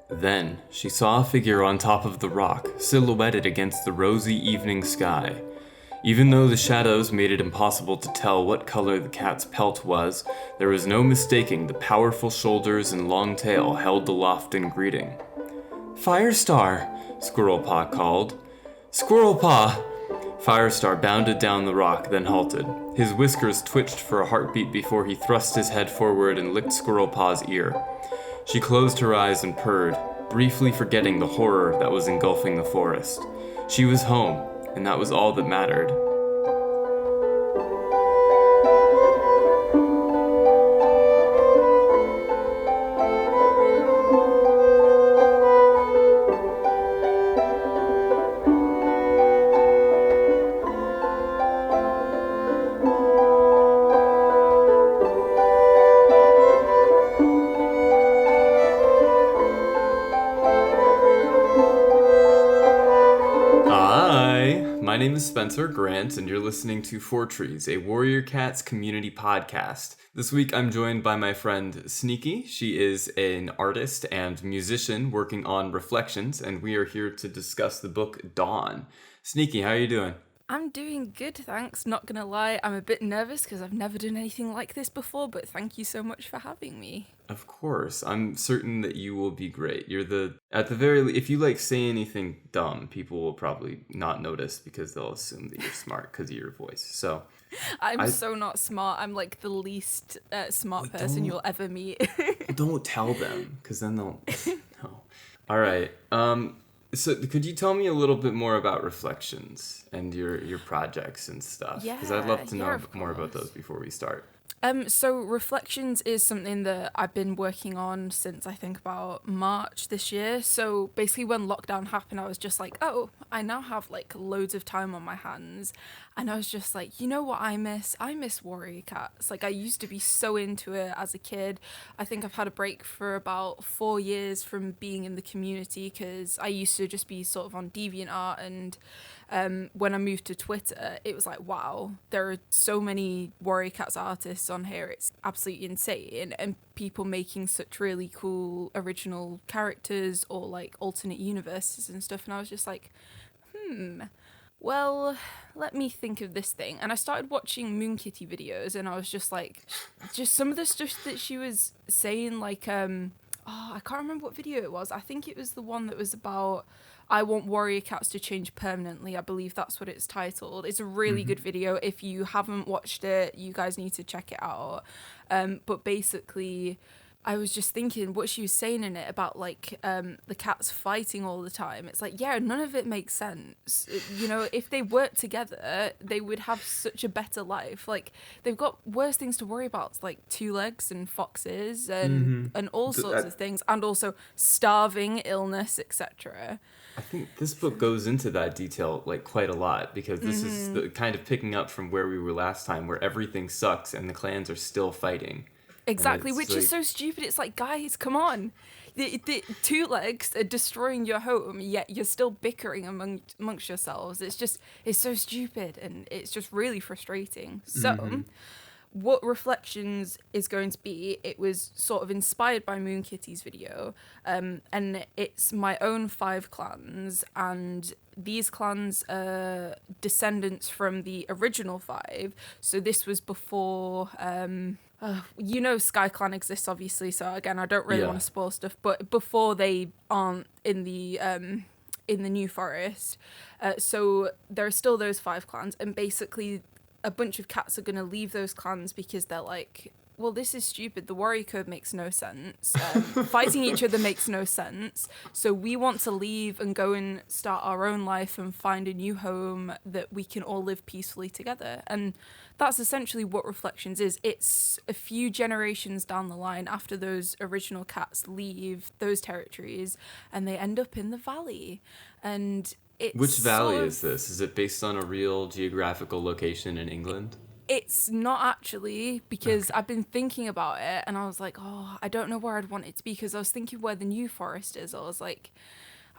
Then she saw a figure on top of the rock, silhouetted against the rosy evening sky. Even though the shadows made it impossible to tell what color the cat's pelt was, there was no mistaking the powerful shoulders and long tail held aloft in greeting. "Firestar!" Squirrelpaw called. "Squirrelpaw!" Firestar bounded down the rock, then halted. His whiskers twitched for a heartbeat before he thrust his head forward and licked Squirrelpaw's ear. She closed her eyes and purred, briefly forgetting the horror that was engulfing the forest. She was home, and that was all that mattered. My name is Spencer Grant, and you're listening to Fourtrees, a Warrior Cats community podcast. This week I'm joined by my friend Zneakii. She is an artist and musician working on Reflections, and we are here to discuss the book Dawn. Zneakii, how are you doing? I'm doing good, thanks. Not gonna lie, I'm a bit nervous because I've never done anything like this before, but thank you so much for having me. Of course. I'm certain that you will be great. If you say anything dumb, people will probably not notice because they'll assume that you're smart because of your voice. So I'm so not smart. I'm like the least smart person you'll ever meet. Don't tell them because then they'll no. All right. So could you tell me a little bit more about Reflections and your projects and stuff? Because I'd love to know more about those before we start. So Reflections is something that I've been working on since I think about March this year. So basically when lockdown happened, I was just like, oh, I now have like loads of time on my hands. And I was just like, you know what I miss? I miss Warrior Cats. Like I used to be so into it as a kid. I think I've had a break for about 4 years from being in the community because I used to just be sort of on DeviantArt, and when I moved to Twitter, it was like, wow, there are so many Warrior Cats artists on here. It's absolutely insane. And people making such really cool original characters or like alternate universes and stuff. And I was just like, well, let me think of this thing. And I started watching Moon Kitty videos, and I was just like, just some of the stuff that she was saying, like, I can't remember what video it was. I think it was the one that was about, I want Warrior Cats to change permanently. I believe that's what it's titled. It's a really good video. If you haven't watched it, you guys need to check it out. But basically, I was just thinking what she was saying in it about like the cats fighting all the time. It's like, yeah, none of it makes sense. You know, if they worked together, they would have such a better life. Like they've got worse things to worry about, like two legs and foxes and all sorts of things, and also starving, illness, etc. I think this book goes into that detail like quite a lot because this is the kind of picking up from where we were last time, where everything sucks and the clans are still fighting. Exactly, which is so stupid. It's like, guys, come on. The two legs are destroying your home, yet you're still bickering amongst yourselves. It's so stupid, and it's just really frustrating. So, what Reflections is going to be, it was sort of inspired by Moon Kitty's video, and it's my own 5 clans, and these clans are descendants from the original 5. So this was before... Skyclan exists, obviously, so again, I don't really want to spoil stuff, but before they aren't in the New Forest. So there are still those 5 clans, and basically a bunch of cats are going to leave those clans because they're like, well, this is stupid. The warrior code makes no sense. Fighting each other makes no sense. So we want to leave and go and start our own life and find a new home that we can all live peacefully together. And that's essentially what Reflections is. It's a few generations down the line after those original cats leave those territories and they end up in the valley. And it's Which valley is this? Is it based on a real geographical location in England? It's not actually, because I've been thinking about it and I was like, oh, I don't know where I'd want it to be, because I was thinking where the New Forest is. I was like,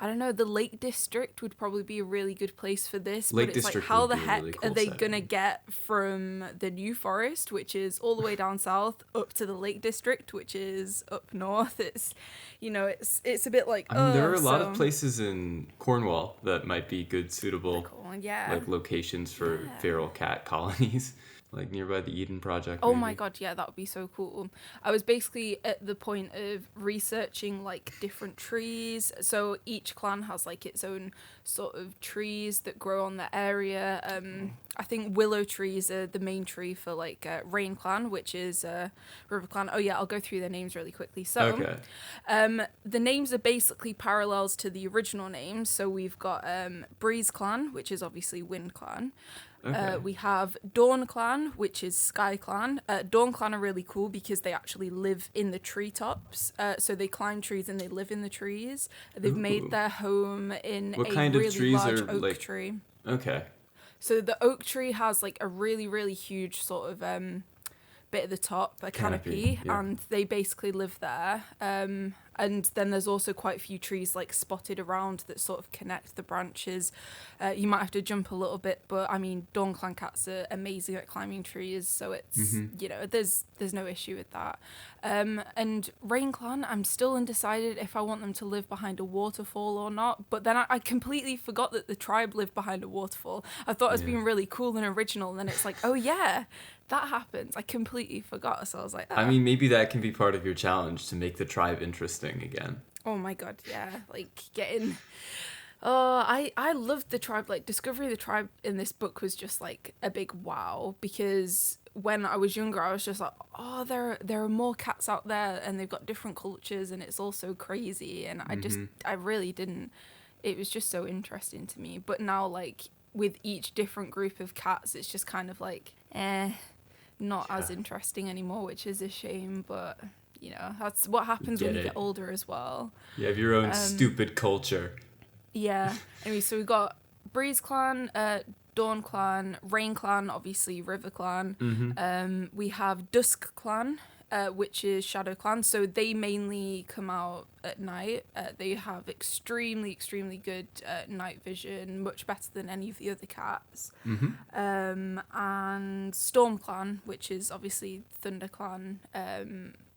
I don't know, the Lake District would probably be a really good place for this. Lake but it's District like, how would the be a heck really are cool they setting. gonna get from the New Forest, which is all the way down south, up to the Lake District, which is up north? It's, it's a bit like, I mean, there are a lot of places in Cornwall that might be good, suitable, cool, yeah. like locations for feral cat colonies, like nearby the Eden Project. Oh maybe. my god, yeah, that would be so cool. I was basically at the point of researching like different trees. So each clan has like its own sort of trees that grow on the area. I think willow trees are the main tree for like Rain Clan, which is Riverclan. Oh yeah, I'll go through their names really quickly. So the names are basically parallels to the original names. So we've got Breeze Clan, which is obviously Windclan. Okay. We have Dawn Clan, which is Skyclan. Dawn Clan are really cool because they actually live in the treetops. So they climb trees and they live in the trees. They've made their home in What a kind of really trees large are, oak like- tree. Okay. So the oak tree has like a really, really huge sort of bit at the top, a canopy, yeah. and they basically live there. And then there's also quite a few trees like spotted around that sort of connect the branches. You might have to jump a little bit, but I mean, Dawn Clan cats are amazing at climbing trees, so it's there's no issue with that. And Rain Clan, I'm still undecided if I want them to live behind a waterfall or not. But then I completely forgot that the tribe lived behind a waterfall. I thought it was being really cool and original, and then it's like, oh yeah, that happens. I completely forgot, so I was like, I mean, maybe that can be part of your challenge to make the tribe interesting again. oh my god, yeah, like getting. Oh, I loved the tribe. Like discovering the tribe in this book was just like a big wow, because when I was younger, I was just like, oh, there are more cats out there, and they've got different cultures, and it's all so crazy. And I really didn't. It was just so interesting to me. But now, like with each different group of cats, it's just kind of like, not as interesting anymore, which is a shame. But that's what happens when you get older as well. You have your own stupid culture. Yeah. Anyway, so we've got Breeze Clan, Dawn Clan, Rain Clan, obviously Riverclan. We have Dusk Clan, which is Shadowclan. So they mainly come out at night. They have extremely, extremely good night vision, much better than any of the other cats. And Storm Clan, which is obviously Thunderclan.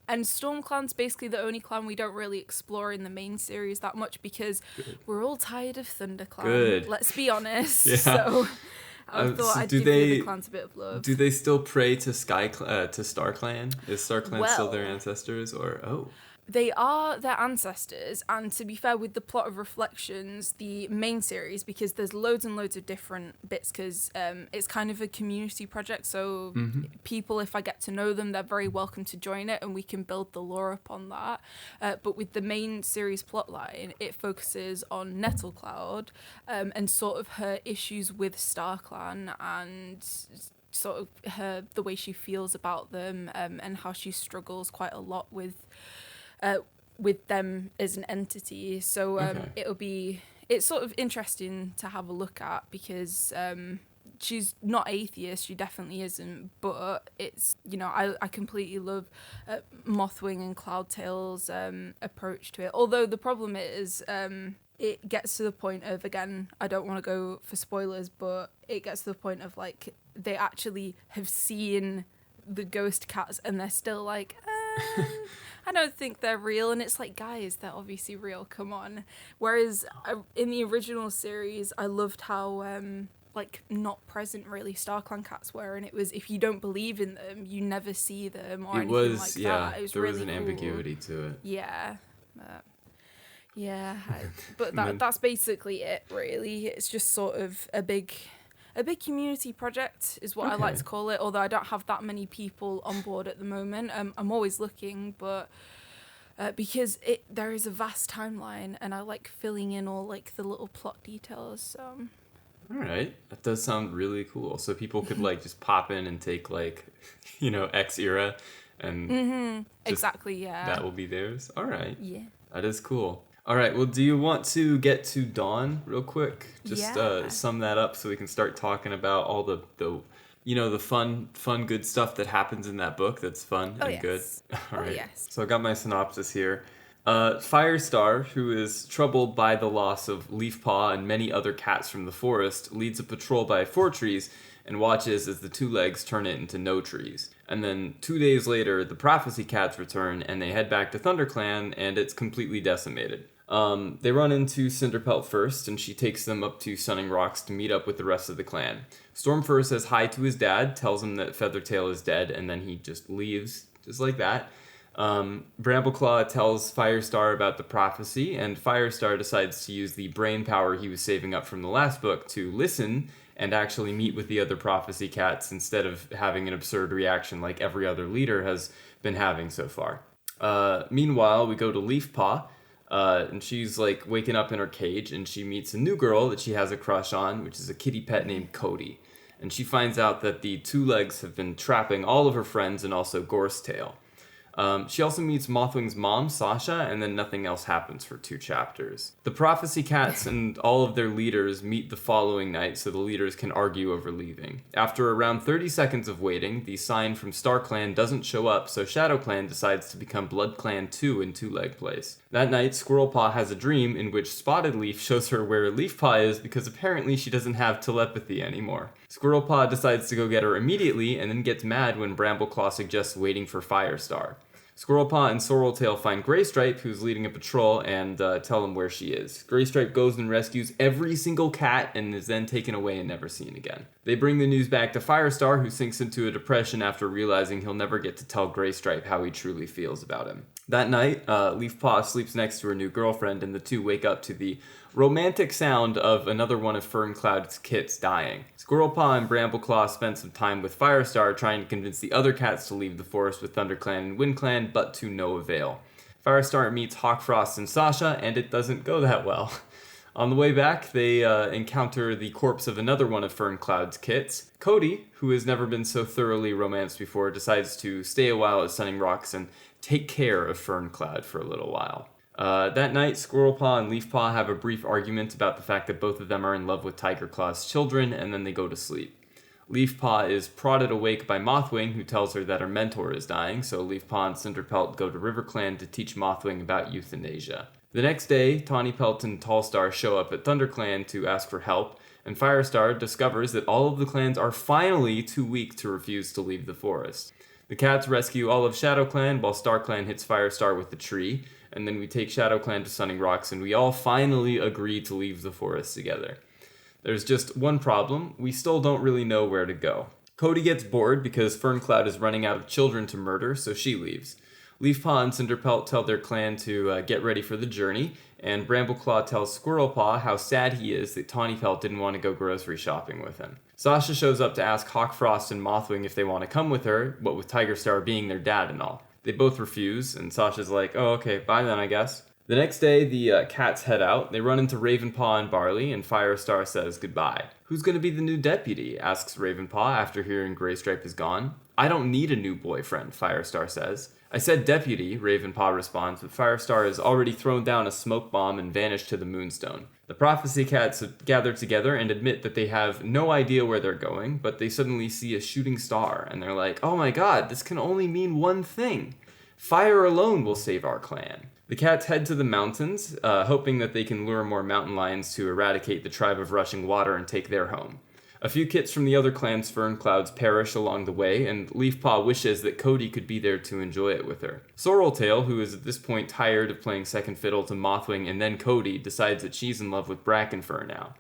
And Storm Clan's basically the only clan we don't really explore in the main series that much because we're all tired of Thunderclan. Good. Let's be honest. Yeah. So I thought I'd give the other clans a bit of love. Do they still pray to Starclan? Is Starclan still their ancestors, or They are their ancestors, and to be fair, with the plot of Reflections, the main series, because there's loads and loads of different bits, because it's kind of a community project, so people, if I get to know them, they're very welcome to join it, and we can build the lore upon that. But with the main series plotline, it focuses on Nettlecloud, and sort of her issues with Starclan, and sort of the way she feels about them, and how she struggles quite a lot with them as an entity. So it's sort of interesting to have a look at, because she's not atheist, she definitely isn't, but it's, I completely love Mothwing and Cloudtail's approach to it. Although the problem is it gets to the point of, again, I don't want to go for spoilers, but it gets to the point of like they actually have seen the ghost cats and they're still like, I don't think they're real. And it's like, guys, they're obviously real, come on. Whereas in the original series, I loved how like not present really Starclan cats were, and it was, if you don't believe in them, you never see them or anything like that. It was there really was an cool. ambiguity to it. Yeah. But that's basically it, really. It's just sort of a big community project is what I like to call it, although I don't have that many people on board at the moment. I'm always looking, but because there is a vast timeline, and I like filling in all like the little plot details. So. All right, that does sound really cool. So people could like just pop in and take like, X era, and exactly, yeah. That will be theirs. All right. Yeah. That is cool. All right. Well, do you want to get to Dawn real quick? Just sum that up so we can start talking about all the the fun, good stuff that happens in that book. That's fun and good. All right. Yes. So I got my synopsis here. Firestar, who is troubled by the loss of Leafpaw and many other cats from the forest, leads a patrol by Fourtrees and watches as the two legs turn it into no trees. And then 2 days later, the Prophecy Cats return and they head back to Thunderclan and it's completely decimated. They run into Cinderpelt first, and she takes them up to Sunning Rocks to meet up with the rest of the clan. Stormfur says hi to his dad, tells him that Feathertail is dead, and then he just leaves, just like that. Brambleclaw tells Firestar about the prophecy, and Firestar decides to use the brain power he was saving up from the last book to listen and actually meet with the other prophecy cats instead of having an absurd reaction like every other leader has been having so far. Meanwhile, we go to Leafpaw. And she's like waking up in her cage and she meets a new girl that she has a crush on, which is a kitty pet named Cody. And she finds out that the two legs have been trapping all of her friends and also Gorsetail. She also meets Mothwing's mom, Sasha, and then nothing else happens for 2 chapters. The Prophecy Cats and all of their leaders meet the following night so the leaders can argue over leaving. After around 30 seconds of waiting, the sign from Starclan doesn't show up, so Shadowclan decides to become BloodClan 2 in Two-Leg place. That night, Squirrelpaw has a dream in which Spotted Leaf shows her where Leafpaw is because apparently she doesn't have telepathy anymore. Squirrelpaw decides to go get her immediately and then gets mad when Brambleclaw suggests waiting for Firestar. Squirrelpaw and Sorreltail find Graystripe, who's leading a patrol, and tell him where she is. Graystripe goes and rescues every single cat and is then taken away and never seen again. They bring the news back to Firestar, who sinks into a depression after realizing he'll never get to tell Graystripe how he truly feels about him. That night, Leafpaw sleeps next to her new girlfriend, and the two wake up to the romantic sound of another one of Ferncloud's kits dying. Squirrelpaw and Brambleclaw spend some time with Firestar trying to convince the other cats to leave the forest with Thunderclan and Windclan, but to no avail. Firestar meets Hawkfrost and Sasha, and it doesn't go that well. On the way back, they encounter the corpse of another one of Ferncloud's kits. Cody, who has never been so thoroughly romanced before, decides to stay a while at Sunning Rocks and take care of Ferncloud for a little while. That night, Squirrelpaw and Leafpaw have a brief argument about the fact that both of them are in love with Tigerclaw's children, and then they go to sleep. Leafpaw is prodded awake by Mothwing, who tells her that her mentor is dying, so Leafpaw and Cinderpelt go to Riverclan to teach Mothwing about euthanasia. The next day, Tawnypelt and Tallstar show up at Thunderclan to ask for help, and Firestar discovers that all of the clans are finally too weak to refuse to leave the forest. The cats rescue all of Shadowclan, while Starclan hits Firestar with the tree, and then we take Shadowclan to Sunning Rocks, and we all finally agree to leave the forest together. There's just one problem: we still don't really know where to go. Cody gets bored because Ferncloud is running out of children to murder, so she leaves. Leafpaw and Cinderpelt tell their clan to get ready for the journey, and Brambleclaw tells Squirrelpaw how sad he is that Tawnypelt didn't want to go grocery shopping with him. Sasha shows up to ask Hawkfrost and Mothwing if they want to come with her, what with Tigerstar being their dad and all. They both refuse, and Sasha's like, oh, okay, bye then, I guess. The next day, the cats head out. They run into Ravenpaw and Barley, and Firestar says goodbye. Who's going to be the new deputy? Asks Ravenpaw after hearing Graystripe is gone. I don't need a new boyfriend, Firestar says. I said deputy, Ravenpaw responds, but Firestar has already thrown down a smoke bomb and vanished to the Moonstone. The Prophecy Cats gather together and admit that they have no idea where they're going, but they suddenly see a shooting star, and they're like, oh my god, this can only mean one thing. Fire alone will save our clan. The cats head to the mountains, hoping that they can lure more mountain lions to eradicate the tribe of Rushing Water and take their home. A few kits from the other clan's Fernclouds perish along the way, and Leafpaw wishes that Cody could be there to enjoy it with her. Sorreltail, who is at this point tired of playing second fiddle to Mothwing and then Cody, decides that she's in love with Brackenfur now.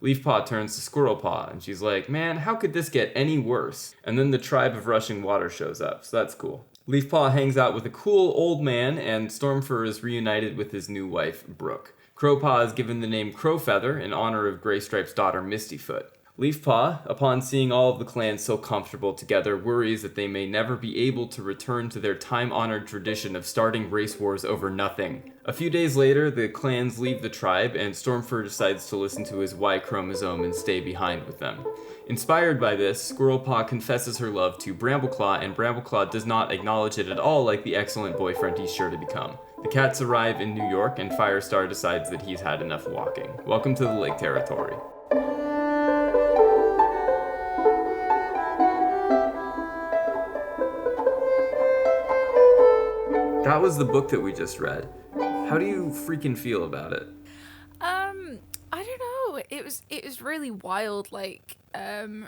Leafpaw turns to Squirrelpaw, and she's like, man, how could this get any worse? And then the tribe of Rushing Water shows up, so that's cool. Leafpaw hangs out with a cool old man, and Stormfur is reunited with his new wife, Brooke. Crowpaw is given the name Crowfeather in honor of Graystripe's daughter, Mistyfoot. Leafpaw, upon seeing all of the clans so comfortable together, worries that they may never be able to return to their time-honored tradition of starting race wars over nothing. A few days later, the clans leave the tribe, and Stormfur decides to listen to his Y chromosome and stay behind with them. Inspired by this, Squirrelpaw confesses her love to Brambleclaw, and Brambleclaw does not acknowledge it at all like the excellent boyfriend he's sure to become. The cats arrive in New York, and Firestar decides that he's had enough walking. Welcome to the Lake Territory. That was the book that we just read. How do you freaking feel about it? I don't know. It was really wild, like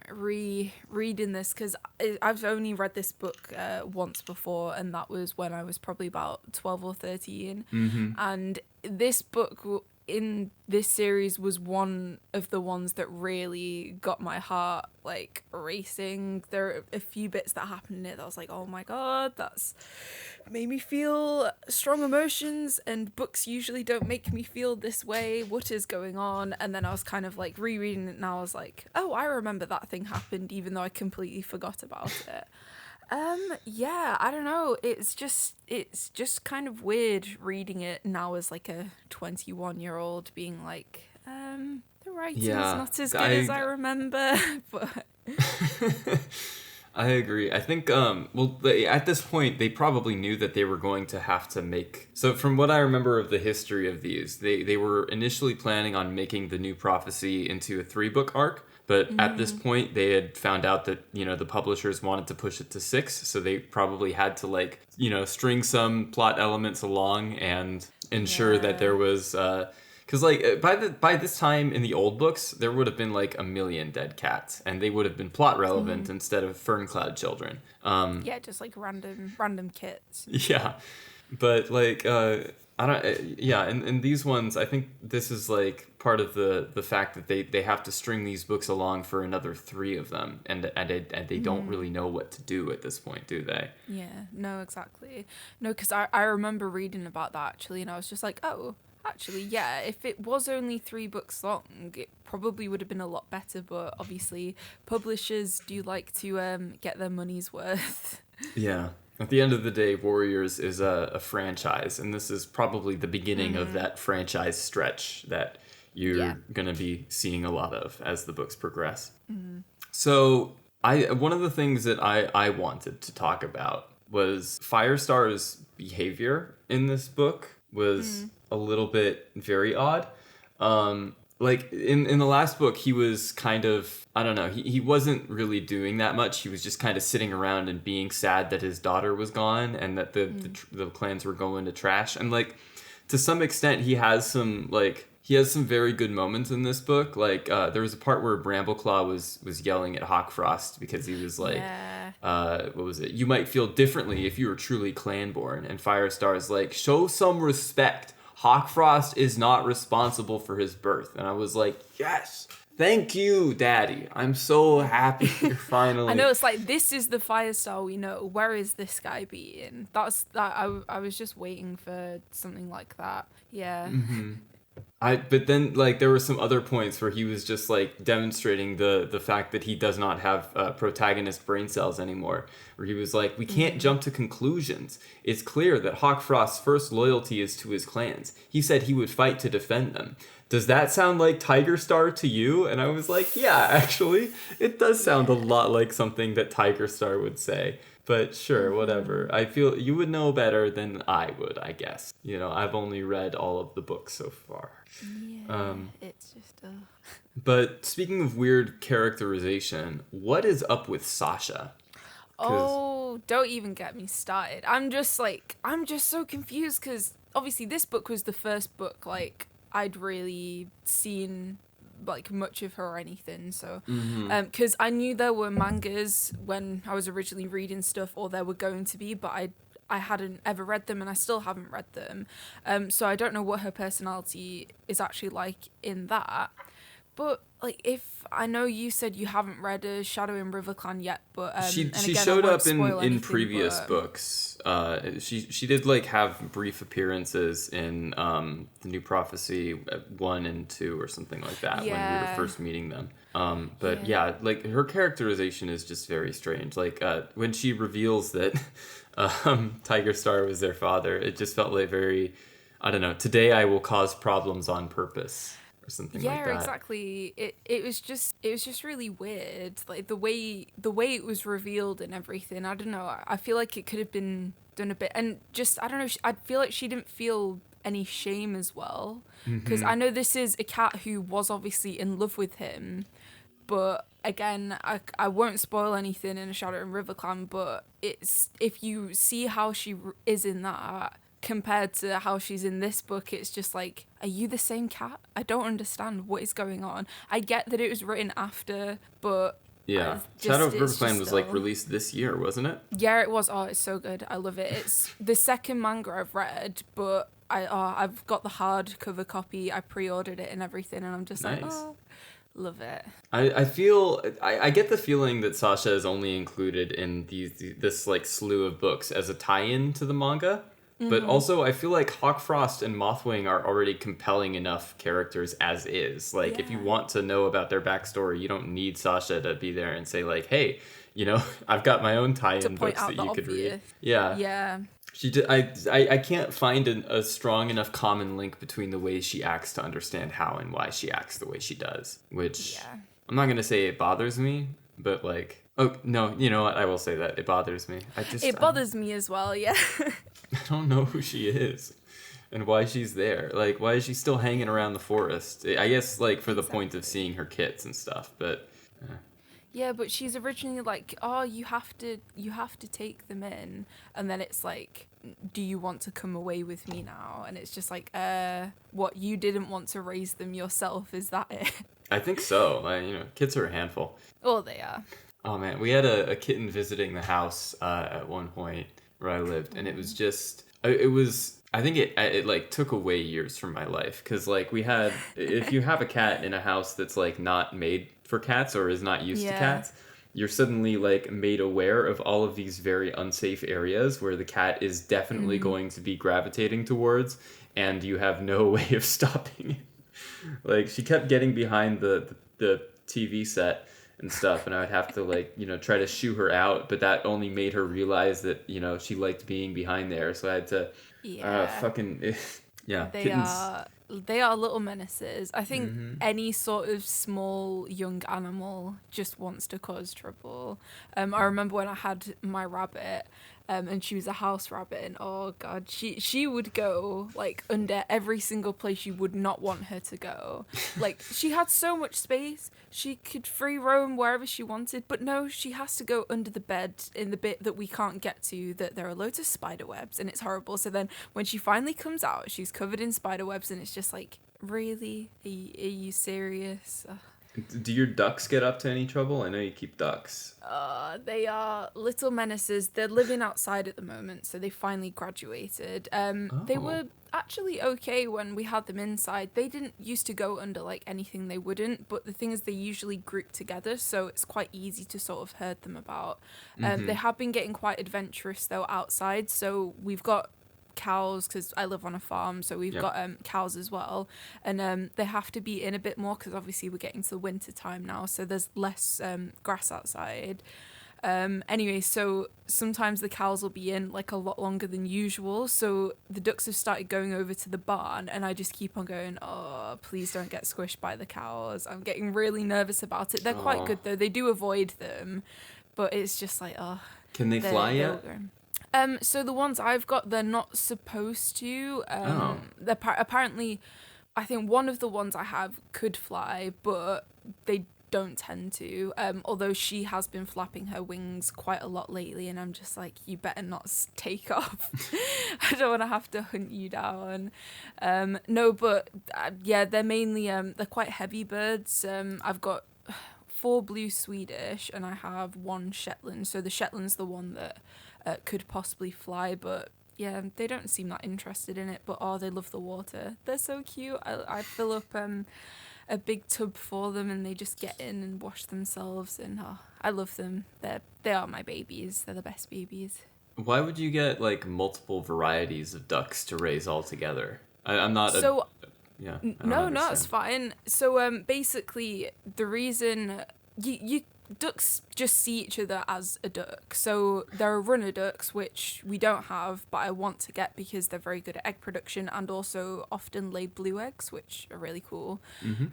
reading this, because I've only read this book once before, and that was when I was probably about 12 or 13. And this book in this series was one of the ones that really got my heart like racing. There are a few bits that happened in it that I was like, oh my god, that's made me feel strong emotions, and books usually don't make me feel this way. What is going on? And then I was kind of like rereading it, and I was like, oh, I remember that thing happened, even though I completely forgot about it. Yeah, I don't know. It's just kind of weird reading it now as like a 21-year-old being like, the writing's not as good as I remember, but I agree. I think, at this point, they probably knew that they were going to have to make... So from what I remember of the history of these, they were initially planning on making the New Prophecy into a 3-book arc, but at this point, they had found out that, the publishers wanted to push it to 6, so they probably had to, like, string some plot elements along and ensure that there was... Because, like, by this time in the old books, there would have been, like, 1 million dead cats, and they would have been plot relevant instead of Ferncloud children. Yeah, just, like, random kits. Yeah. But, like, I don't... yeah, and these ones, I think this is, like, part of the fact that they have to string these books along for another 3 of them, and they don't really know what to do at this point, do they? Yeah, no, exactly. No, because I remember reading about that, actually, and I was just like, oh... Actually, yeah, if it was only 3 books long, it probably would have been a lot better, but obviously publishers do like to get their money's worth. Yeah. At the end of the day, Warriors is a franchise, and this is probably the beginning of that franchise stretch that you're going to be seeing a lot of as the books progress. So, one of the things that I wanted to talk about was Firestar's behavior in this book was a little bit very odd. Like in the last book, he was kind of, I don't know, he wasn't really doing that much. He was just kind of sitting around and being sad that his daughter was gone and that the clans were going to trash. And like, to some extent, he has some very good moments in this book. Like, there was a part where Brambleclaw was yelling at Hawkfrost because he was like, what was it? You might feel differently if you were truly clanborn. And Firestar's like, show some respect. Hawkfrost is not responsible for his birth. And I was like, yes, thank you, Daddy. I'm so happy you're finally... I know, it's like, this is the Firestar we know. Where is this guy being? I was just waiting for something like that. Yeah. But then, like, there were some other points where he was just, like, demonstrating the fact that he does not have protagonist brain cells anymore. Where he was like, we can't jump to conclusions. It's clear that Hawkfrost's first loyalty is to his clans. He said he would fight to defend them. Does that sound like Tiger Star to you? And I was like, yeah, actually, it does sound a lot like something that Tiger Star would say. But sure, whatever. I feel you would know better than I would, I guess. I've only read all of the books so far. Yeah, it's just... But speaking of weird characterization, what is up with Sasha? Oh, don't even get me started. I'm just so confused because obviously this book was the first book, like, I'd really seen... like much of her or anything, so because I knew there were mangas when I was originally reading stuff, or there were going to be, but I hadn't ever read them, and I still haven't read them, so I don't know what her personality is actually like in that. But like, if I know you said you haven't read a Shadow in Riverclan yet, but she showed up in previous books. She did like have brief appearances in the New Prophecy 1 and 2 or something like that when we were first meeting them. But like her characterization is just very strange. Like when she reveals that Tiger Star was their father, it just felt like very, I don't know. Today I will cause problems on purpose. Or something like that. Yeah, exactly. It was just really weird. Like the way it was revealed and everything. I don't know. I feel like it could have been done a bit, and just I don't know. I feel like she didn't feel any shame as well, because I know this is a cat who was obviously in love with him, but again, I won't spoil anything in A Shadow in Riverclan. But it's, if you see how she is in that, compared to how she's in this book, it's just like, are you the same cat? I don't understand what is going on. I get that it was written after, but Yeah. just, Shadow of it's Riverclan just was like still- released this year, wasn't it? Yeah, it was. Oh, it's so good. I love it. It's the second manga I've read, but I've got the hardcover copy. I pre-ordered it and everything, and I'm just like, Nice. oh, love it. I feel I get the feeling that Sasha is only included in this like slew of books as a tie-in to the manga, but also I feel like Hawkfrost and Mothwing are already compelling enough characters as is. Like if you Yeah. want to know about their backstory, you don't need Sasha to be there and say like, hey, you know, I've got my own tie-in To point books out that the you could read. obvious. Yeah. Yeah. She did. I can't find a strong enough common link between the way she acts to understand how and why she acts the way she does. Which Yeah. I'm not gonna say it bothers me, but like, oh no, you know what? I will say that it bothers me. It bothers me as well, yeah. I don't know who she is, and why she's there. Like, why is she still hanging around the forest? I guess like for the point of seeing her kits and stuff, but. Yeah, but she's originally like, oh, you have to take them in, and then it's like, do you want to come away with me now? And it's just like, what, you didn't want to raise them yourself? Is that it? I think so. Like, you know, kids are a handful. Oh, they are. Oh man, we had a kitten visiting the house at one point where I lived, and it was just, it was. I think it like took away years from my life because like we had, if you have a cat in a house that's like not made for cats or is not used to cats, you're suddenly like made aware of all of these very unsafe areas where the cat is definitely going to be gravitating towards, and you have no way of stopping it. Like she kept getting behind the TV set and stuff, and I would have to like, you know, try to shoo her out, but that only made her realize that, you know, she liked being behind there, so I had to yeah, They kittens. they are little menaces. I think any sort of small young animal just wants to cause trouble. I remember when I had my rabbit, and she was a house rabbit, and oh god, she would go like under every single place you would not want her to go. Like she had so much space, she could free roam wherever she wanted, but no, she has to go under the bed in the bit that we can't get to, that there are loads of spider webs, and it's horrible. So then when she finally comes out, she's covered in spider webs, and it's just like, really? Are you serious? Ugh. Do your ducks get up to any trouble? I know you keep ducks. They are little menaces. They're living outside at the moment, so they finally graduated. They were actually okay when we had them inside. They didn't used to go under like anything they wouldn't, but the thing is they usually group together, so it's quite easy to sort of herd them about. They have been getting quite adventurous though outside, so we've got cows because I live on a farm, so we've got cows as well, and they have to be in a bit more because obviously we're getting to the winter time now, so there's less grass outside. Anyway, so sometimes the cows will be in like a lot longer than usual, so the ducks have started going over to the barn, and I just keep on going, oh, please don't get squished by the cows. I'm getting really nervous about it. They're quite good though, they do avoid them, but it's just like, oh. Can they fly yet? So the ones I've got, they're not supposed to. They're apparently, I think one of the ones I have could fly, but they don't tend to. Although she has been flapping her wings quite a lot lately, and I'm just like, you better not take off. I don't want to have to hunt you down. No, but yeah, they're mainly they're quite heavy birds. I've got 4 blue Swedish, and I have 1 Shetland. So the Shetland's the one that could possibly fly, but yeah, they don't seem that interested in it, but oh, they love the water. They're so cute. I fill up a big tub for them, and they just get in and wash themselves, and oh, I love them. They are my babies. They're the best babies. Why would you get like multiple varieties of ducks to raise all together? I'm not so yeah. No, it's fine. So basically the reason you ducks just see each other as a duck. So there are runner ducks, which we don't have, but I want to get because they're very good at egg production and also often lay blue eggs, which are really cool.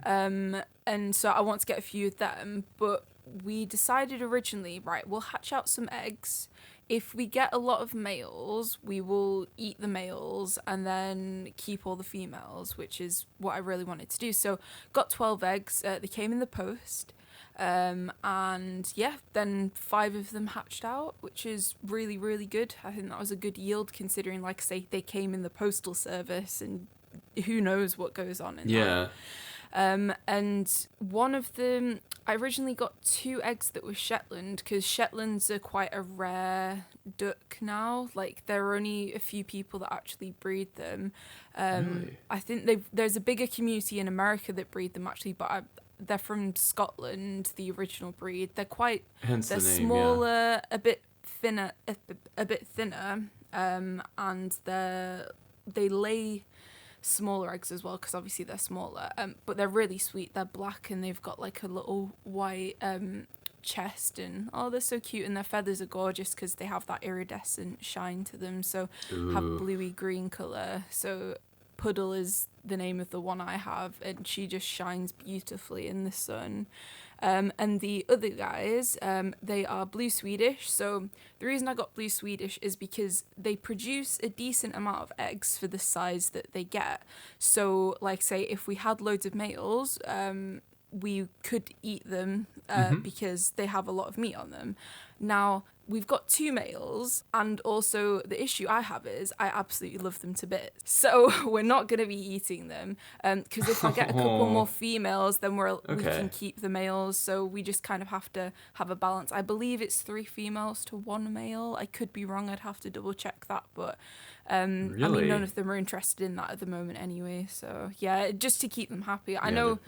And so I want to get a few of them, but we decided originally, right, we'll hatch out some eggs. If we get a lot of males, we will eat the males and then keep all the females, which is what I really wanted to do. So got 12 eggs. They came in the post. And yeah, then 5 of them hatched out, which is really, really good. I think that was a good yield considering, like I say, they came in the postal service and who knows what goes on in that. And one of them, I originally got 2 eggs that were Shetland, because Shetlands are quite a rare duck now. Like, there are only a few people that actually breed them. Really? I think there's a bigger community in America that breed them, actually, but they're from Scotland, the original breed. They're quite, Hence they're the name, smaller, a bit thinner, and they lay smaller eggs as well, because obviously they're smaller, but they're really sweet. They're black and they've got like a little white chest, and they're so cute, and their feathers are gorgeous because they have that iridescent shine to them, so have bluey green color. So Puddle is the name of the one I have, and she just shines beautifully in the sun. And the other guys, they are blue Swedish. So the reason I got blue Swedish is because they produce a decent amount of eggs for the size that they get. So, like, say, if we had loads of males, we could eat them because they have a lot of meat on them. Now, we've got 2 males, and also the issue I have is I absolutely love them to bits. So we're not going to be eating them, because if I get a couple more females, then we can keep the males. So we just kind of have to have a balance. I believe it's 3 females to 1 male. I could be wrong. I'd have to double check that, but Really? I mean, none of them are interested in that at the moment anyway. So yeah, just to keep them happy. I know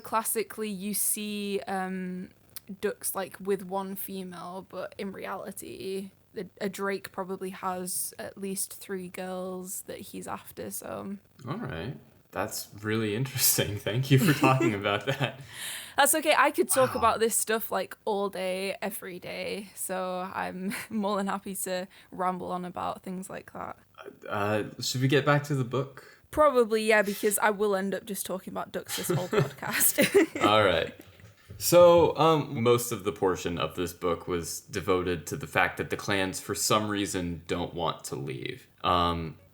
classically you see ducks like with 1 female, but in reality a drake probably has at least 3 girls that he's after. So all right, that's really interesting. Thank you for talking about that. That's okay. I could talk about this stuff like all day, every day. So I'm more than happy to ramble on about things like that. Should we get back to the book? Probably, yeah, because I will end up just talking about ducks this whole podcast. All right. So, most of the portion of this book was devoted to the fact that the clans, for some reason, don't want to leave,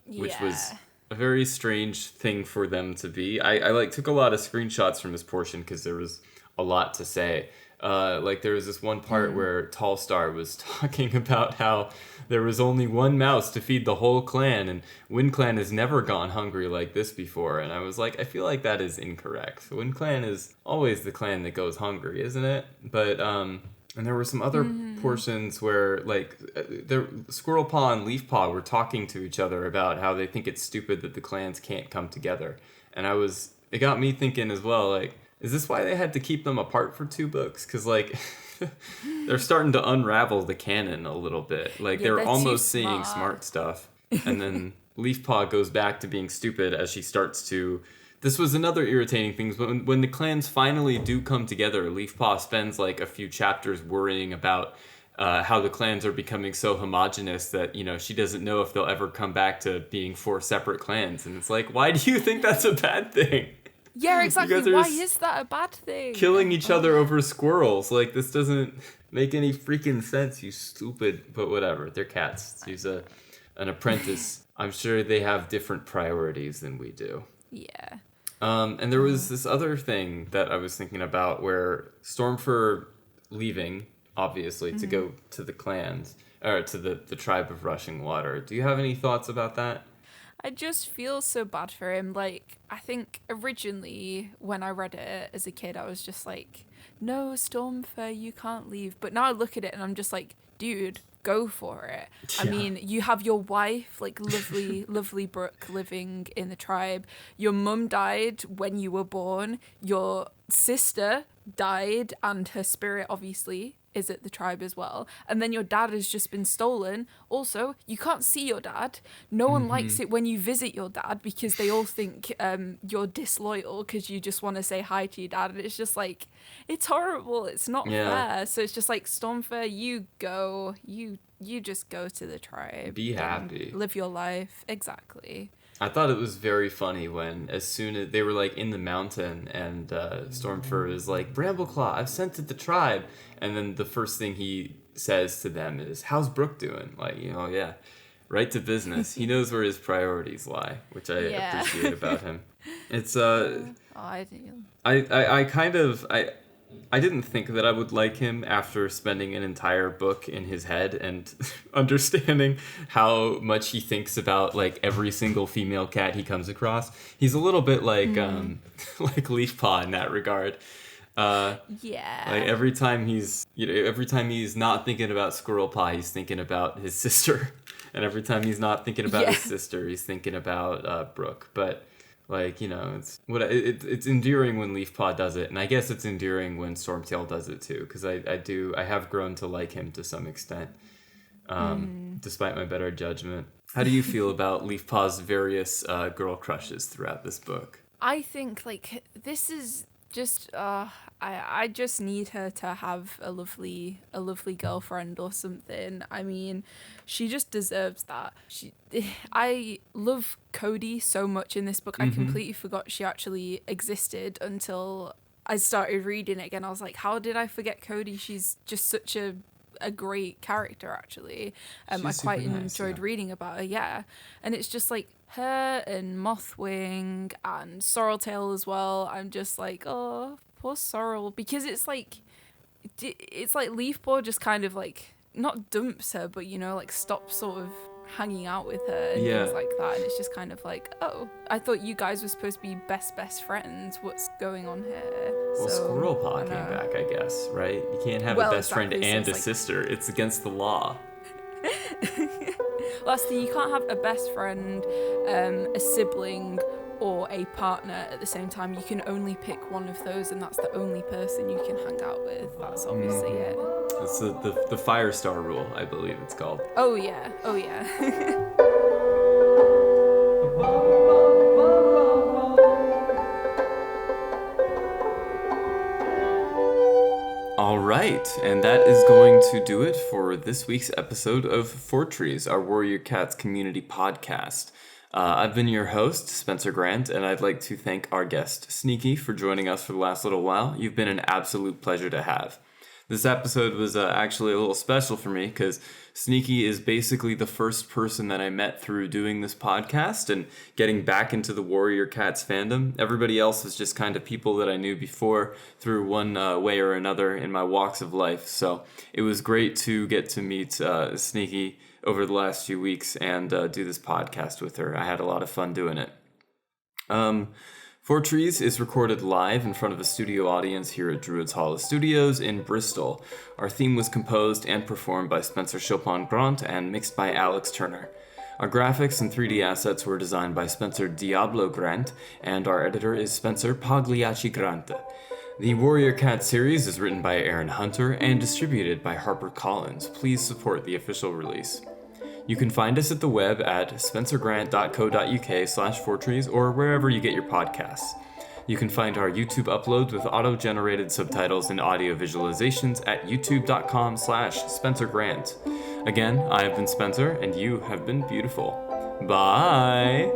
which was a very strange thing for them to be. I took a lot of screenshots from this portion because there was a lot to say. There was this one part where Tallstar was talking about how there was only 1 mouse to feed the whole clan, and Windclan has never gone hungry like this before. And I was like, I feel like that is incorrect. Windclan is always the clan that goes hungry, isn't it? But and there were some other portions where Squirrel Paw and Leaf Paw were talking to each other about how they think it's stupid that the clans can't come together. And it got me thinking as well, like, is this why they had to keep them apart for 2 books? Because, like, they're starting to unravel the canon a little bit. Like, they're almost seeing smart stuff. And then Leafpaw goes back to being stupid as she starts to... This was another irritating thing. When the clans finally do come together, Leafpaw spends, like, a few chapters worrying about how the clans are becoming so homogenous that, she doesn't know if they'll ever come back to being 4 separate clans. And it's like, why do you think that's a bad thing? Yeah, exactly. Why is that a bad thing? Killing each other over squirrels. Like, this doesn't make any freaking sense, you stupid... But whatever, they're cats. He's an apprentice. I'm sure they have different priorities than we do. Yeah. And there was this other thing that I was thinking about where Stormfur leaving, obviously, to go to the clans, or to the tribe of Rushing Water. Do you have any thoughts about that? I just feel so bad for him. Like, I think originally when I read it as a kid, I was just like, no, Stormfur, you can't leave. But now I look at it and I'm just like, dude, go for it. Yeah. I mean, you have your wife, like lovely, lovely Brooke, living in the tribe. Your mum died when you were born. Your sister died, and her spirit obviously is at the tribe as well. And then your dad has just been stolen. Also, you can't see your dad. No one likes it when you visit your dad because they all think you're disloyal because you just want to say hi to your dad. And it's just like, it's horrible. It's not fair. So it's just like, Stormfur, you go. You just go to the tribe. Be happy. Live your life. Exactly. I thought it was very funny when, as soon as they were like in the mountain and Stormfur is like, Brambleclaw, I've sent to the tribe. And then the first thing he says to them is, how's Brooke doing? Like, yeah, right to business. He knows where his priorities lie, which I appreciate about him. It's, I I didn't think that I would like him after spending an entire book in his head and understanding how much he thinks about like every single female cat he comes across. He's a little bit like like Leafpaw in that regard. Yeah. Like every time he's not thinking about Squirrel Pie, he's thinking about his sister, and every time he's not thinking about his sister, he's thinking about Brooke. But like, it's endearing when Leafpaw does it, and I guess it's endearing when Stormtail does it too, because I have grown to like him to some extent, despite my better judgment. How do you feel about Leafpaw's various girl crushes throughout this book? I think like this is just I just need her to have a lovely girlfriend or something. I mean, she just deserves that. I love Cody so much in this book. I completely forgot she actually existed until I started reading it again. I was like, how did I forget Cody? She's just such a great character, actually. I quite enjoyed reading about her, yeah. And it's just like her and Mothwing and Sorreltail as well. I'm just like, oh, poor Sorrel, because it's like Leafpaw just kind of like not dumps her, but like stops sort of hanging out with her and things like that. And it's just kind of like, oh, I thought you guys were supposed to be best friends. What's going on here? Well, Squirrel Paw came back, I guess, right? You can't have a best friend and a sister. It's against the law. Last thing, you can't have a best friend, a sibling, or a partner at the same time. You can only pick one of those, and that's the only person you can hang out with. That's obviously it. It's the Firestar rule, I believe it's called. Oh yeah. All right, and that is going to do it for this week's episode of Fourtrees, our Warrior Cats community podcast. I've been your host, Spencer Grant, and I'd like to thank our guest, Zneakii, for joining us for the last little while. You've been an absolute pleasure to have. This episode was actually a little special for me because Zneakii is basically the first person that I met through doing this podcast and getting back into the Warrior Cats fandom. Everybody else was just kind of people that I knew before through one way or another in my walks of life. So it was great to get to meet Zneakii over the last few weeks and do this podcast with her. I had a lot of fun doing it. Fourtrees is recorded live in front of a studio audience here at Druids Hollow Studios in Bristol. Our theme was composed and performed by Spencer Chopin Grant and mixed by Alex Turner. Our graphics and 3D assets were designed by Spencer Diablo Grant, and our editor is Spencer Pagliacci Grant. The Warrior Cat series is written by Erin Hunter and distributed by HarperCollins. Please support the official release. You can find us at the web at spencergrant.co.uk/Fourtrees or wherever you get your podcasts. You can find our YouTube uploads with auto-generated subtitles and audio visualizations at youtube.com/SpencerGrant. Again, I have been Spencer, and you have been beautiful. Bye!